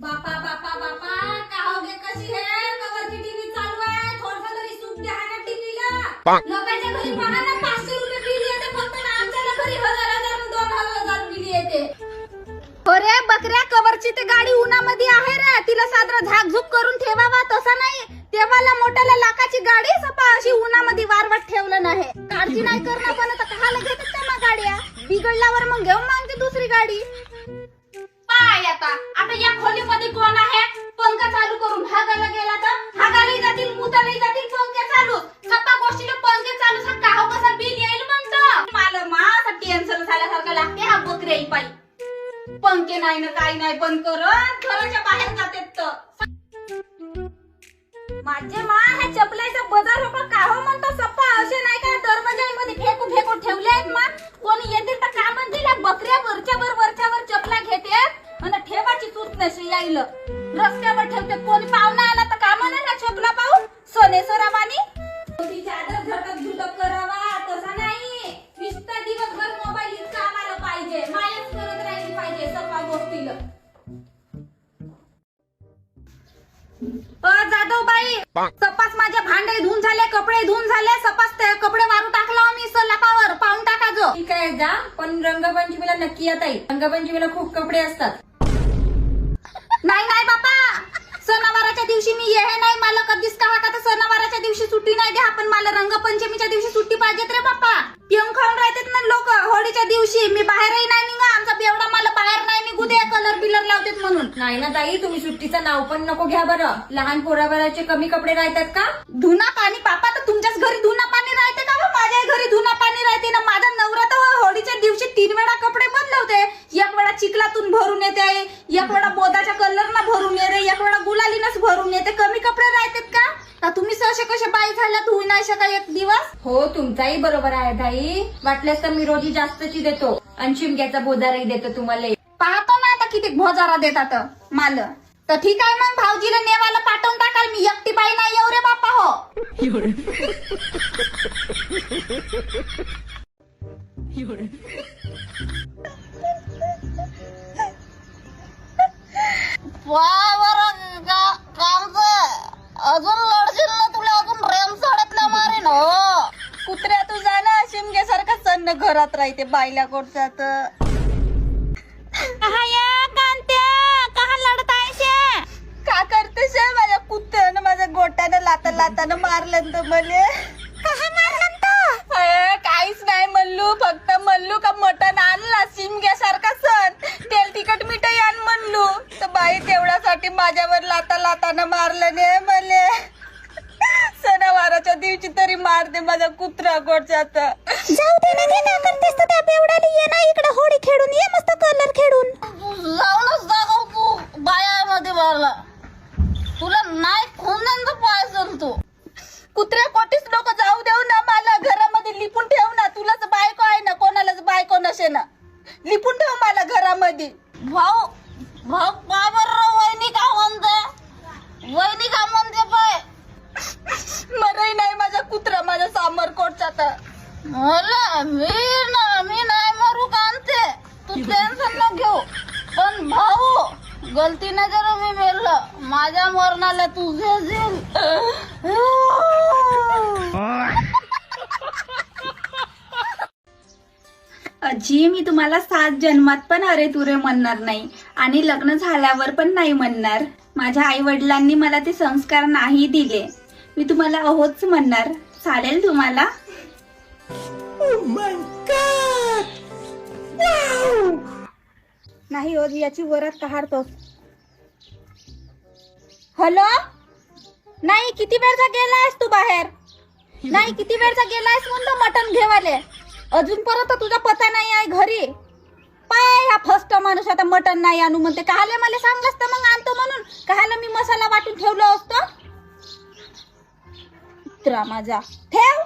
बापा बापा बापा का हो गे कशी है कवरची टीव्ही चालू आहे थोडं तरी सुख द्या ना टीव्हीला लोकांच्या घरी पहा ना 500 रुपये बिल येते फक्त ना आमच्या घरी 1000 2000 बिल येते. अरे बकऱ्या कवरची ते गाडी उन्हामध्ये आहे रे तिला सादर झाकझुक करून ठेवावा तसा नाही तेव्हाला मोठ्याला लाखाची गाडी सपा अशी उन्हामध्ये वारवट ठेवलं नाही काळजी नाही करणं पण आता कहाला घेतात त्या मग गाड्या बिघडल्यावर मग घेऊन मागते दुसरी गाडी. पाय आता या खोलीमध्ये कोण आहे पंखा चालू करून हागायला गेला तर हागायला जातील मुताला जातील पंखे चालू सप्पा गोष्टीला पंखे चालू सका हो कसा बिल येईल म्हणतो मला माझा टेन्शन झाल्यासारखं लागते हा बकरी पायी पंखे नाही ना काही नाही पण करत घराच्या बाहेर जातात तर माझे मा ह्या चपलाचा बाजार हो का हो म्हणतो सप्पा असे नाही का दरवाजामध्ये फेकून फेकून ठेवले आहेत मा कोणी येतील तर का म्हणतील बकऱ्या वरच्यावर चपला घेते आणि ठेवाची सूट नसे यायला रस्त्यावर ठेवते कोणी पाहुणा आला तर का म्हणा ना चपला पाहू सोने सरावानी ती चादर झटक झुटक करावा तसा नाही नुसता दिवसभर मोबाईल इतका आम्हाला पाहिजे मायच करत राहिली पाहिजे सप्पा गोष्टीला. जाधव बाई सपास माझे भांडे धुवून झाले कपडे धुवून झाले सपास ते कपडे वारू टाकला मी सलापावर पाहून टाका जो ठीक आहे जा पण रंगपंचमीला नक्की येता येईल रंगपंचमीला खूप कपडे असतात. नाही नाही बापा सणावाराच्या दिवशी मी ये नाही मला कधीच का तर सणावाराच्या दिवशी सुट्टी नाही द्या पण मला रंगपंचमीच्या दिवशी सुट्टी पाहिजेत रे बापा पिऊन खाऊन राहतात ना लोक होळीच्या दिवशी मी बाहेरही नाही निघा आमचा बेवडा मला बाहेर नाही निघू दे कलर बिलर लावतात म्हणून. नाही ना ताई तुम्ही सुट्टीचं नाव पण नको घ्या बरं लहान पोराबाराचे कमी कपडे राहतात का धुना पाणी बापा तर तुमच्याच घरी धुना पाणी राहते का माझ्या घरी धुना पाणी राहते ना माझा नवरा तर होळीच्या दिवशी 3 वेळा कपडे बदलवते एक वेळा चिखलातून भरून येते एक वेळा बोदाच्या कलरना भरून येते एक वेळा गुलालीनच भरून येते कमी कपडे राहतात का तुम्ही सहसे कसे बाई झाल्या धुवू नाही शका एक दिवस. हो तुमचाही बरोबर आहे ताई वाटल्यास तर मी रोजी जास्तची देतो आणि शिमग्याचा बोजाराही देतो तुम्हाला पाहतो ना आता किती भोजारा देतात माल तर ठीक आहे मग भाऊजीला नेवाला पाठवून टाकाल मी एकटी बाई नाही येऊ रे बापा हो. अजून लढशील ना तुला अजून रेम साड्यातला मारेन हो कुत्र्या तू जा ना शिमग्यासारखा सन्न घरात राहते बायला कोटच्यात का करतेस माझ्या कुत्र्यानं माझ्या गोट्यानं लातानं मारलं तर मले काहीच नाही म्हणलू फक्त म्हणलू का मटण आणला शिमग्यासारखा सण तेल तिखट मिठाई आण म्हणलू तर बाई तेवढ्यासाठी माझ्यावर लातानं मारलं ने मले सणावाराच्या दिवशी तरी मारते माझ्या कुत्रा गोडच्यात जाऊ दे ना करतेस तर त्या बेवडाला ये ना इकडे होळी खेळून ये मस्त कलर खेळून जाऊनच दाखव तू बायामध्ये मारला तुला नाही खून पाहिजे तू कुत्र्या कोटीच लोक जाऊ देऊ ना मला घरामध्ये लिपून ठेव ना तुलाच बायको आहे ना कोणालाच बायको नसे ना लिपून ठेव मला घरामध्ये भाऊ बाबर वहिनी का म्हणते पाय मरही नाही माझा कुत्रा माझ्या सामर कोटचा तर मला मी नाही मरू कांते तू टेन्शन न घेऊ पण भाऊ गलतीने जर मी मेलं माझ्या मरणाला तुझे जेल अजी मी तुम्हाला 7 जन्मात पण अरे तुरे म्हणणार नाही आणि लग्न झाल्यावर पण नाही म्हणणार माझ्या आई वडिलांनी मला ते संस्कार नाही दिले मी तुम्हाला अहोच म्हणणार चालेल तुम्हाला. नाही हो याची वरात काढतो. हॅलो नाही किती वेळचा गेलायस तू बाहेर नाही किती वेळचा गेलायस म्हणतो मटण घेवाले अजून परत तुझा पता नाही आहे घरी पाय हा फर्स्ट माणूस आता मटण नाही आणू म्हणते काहले मला सांगलंस तर मग आणतो म्हणून काहले मी मसाला वाटून ठेवलो असतो. माझा ठेव